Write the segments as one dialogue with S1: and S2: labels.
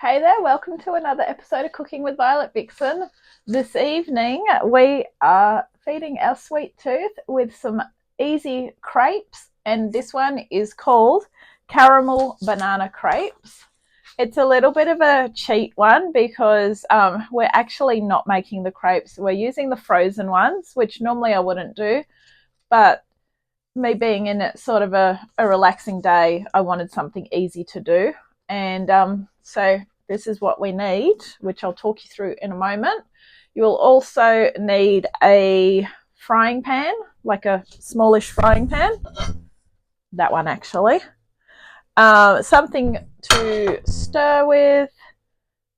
S1: Hey there, welcome to another episode of Cooking with Violet Vixen. This evening we are feeding our sweet tooth with some easy crepes, and this one is called caramel banana crepes. It's a little bit of a cheat one because we're actually not making the crepes. We're using the frozen ones, which normally I wouldn't do, but me being in it sort of a relaxing day, I wanted something easy to do. And so this is what we need, which I'll talk you through in a moment. You will also need a frying pan, like a smallish frying pan. That one actually. Something to stir with.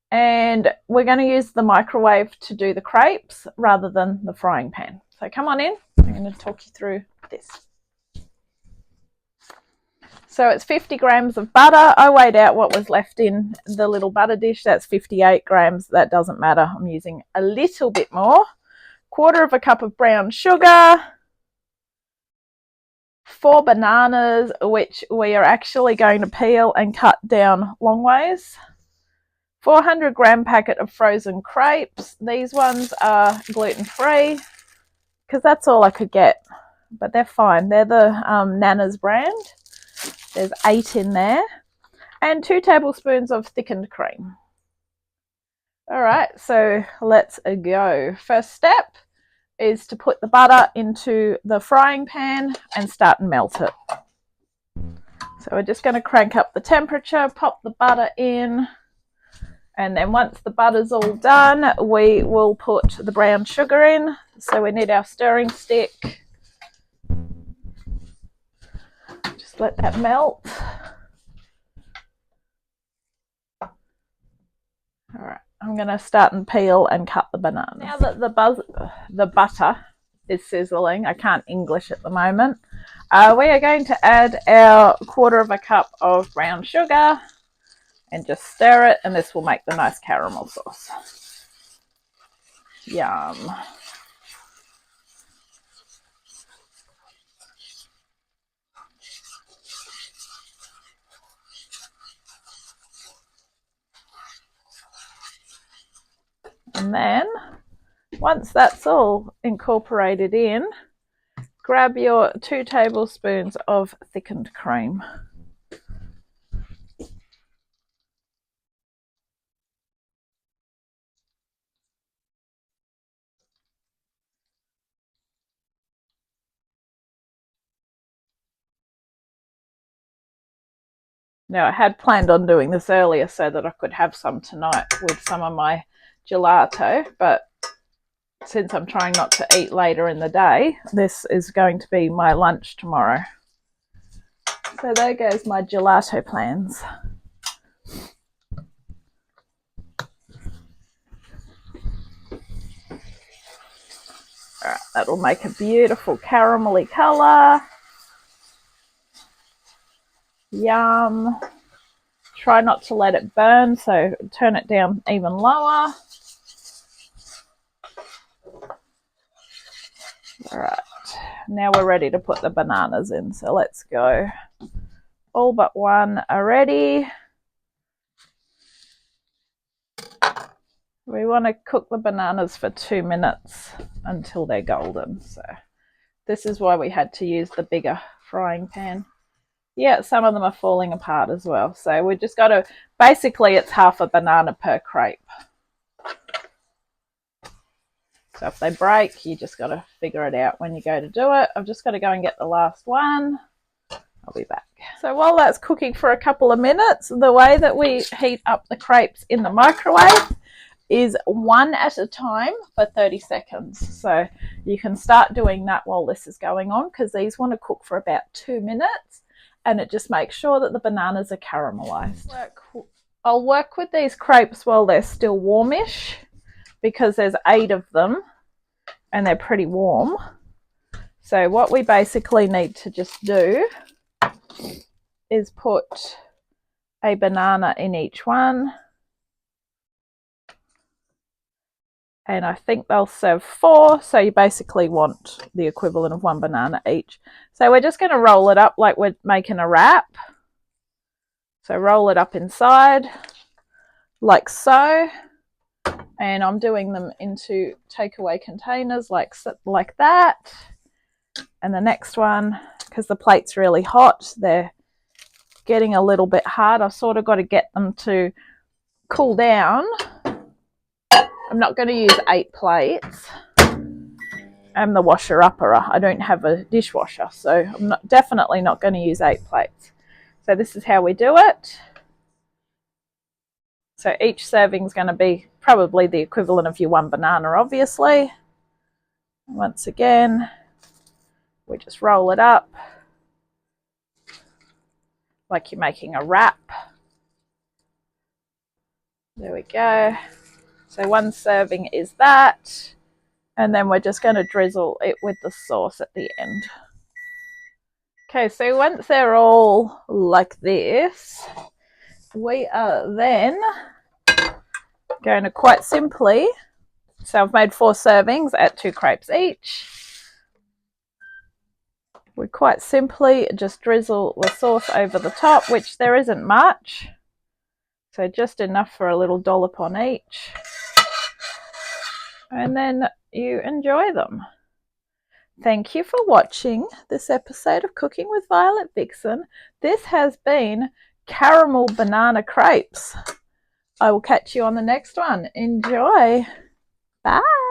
S1: And we're going to use the microwave to do the crepes rather than the frying pan. So come on in. I'm going to talk you through this. So it's 50 grams of butter. I weighed out what was left in the little butter dish. That's 58 grams. That doesn't matter. I'm using a little bit more. 1/4 cup of brown sugar. 4 bananas, which we are actually going to peel and cut down long ways. 400-gram packet of frozen crepes. These ones are gluten-free because that's all I could get, but they're fine. They're the Nana's brand. There's 8 in there. And 2 tablespoons of thickened cream. All right, so let's go. First step is to put the butter into the frying pan and start and melt it. So we're just going to crank up the temperature, pop the butter in, and then once the butter's all done, we will put the brown sugar in. So we need our stirring stick. Just let that melt. All right, I'm going to start and peel and cut the bananas. Now that the butter is sizzling, I can't English at the moment, we are going to add our 1/4 cup of brown sugar and just stir it, and this will make the nice caramel sauce. Yum. And then, once that's all incorporated in, grab your 2 tablespoons of thickened cream. Now, I had planned on doing this earlier so that I could have some tonight with some of my gelato, but since I'm trying not to eat later in the day, this is going to be my lunch tomorrow. So there goes my gelato plans. All right, that'll make a beautiful caramelly colour. Yum. Try not to let it burn, so turn it down even lower. All right, now we're ready to put the bananas in, so let's go. All but one are ready. We want to cook the bananas for 2 minutes until they're golden. So this is why we had to use the bigger frying pan. Yeah, some of them are falling apart as well. So we just got to, basically it's half a banana per crepe. So if they break, you just got to figure it out when you go to do it. I've just got to go and get the last one. I'll be back. So while that's cooking for a couple of minutes, the way that we heat up the crepes in the microwave is 1 at a time for 30 seconds. So you can start doing that while this is going on, because these want to cook for about 2 minutes, and it just makes sure that the bananas are caramelized. I'll work with these crepes while they're still warmish, because there's 8 of them and they're pretty warm. So what we basically need to just do is put a banana in each one. And I think they'll serve 4, so you basically want the equivalent of 1 banana each. So we're just going to roll it up like we're making a wrap. So roll it up inside, like so. And I'm doing them into takeaway containers like that. And the next one, because the plate's really hot, they're getting a little bit hard. I've sort of got to get them to cool down. I'm not going to use 8 plates. I'm the washer-upper. I don't have a dishwasher, so I'm definitely not going to use 8 plates. So this is how we do it. So each serving is going to be probably the equivalent of your 1 banana, obviously. Once again, we just roll it up like you're making a wrap. There we go. So 1 serving is that. And then we're just going to drizzle it with the sauce at the end. Okay, so once they're all like this, we are then going to quite simply, so I've made 4 servings at 2 crepes each. We quite simply just drizzle the sauce over the top, which there isn't much. So just enough for a little dollop on each. And then you enjoy them. Thank you for watching this episode of Cooking with Violet Vixen. This has been caramel banana crepes. I will catch you on the next one. Enjoy. Bye.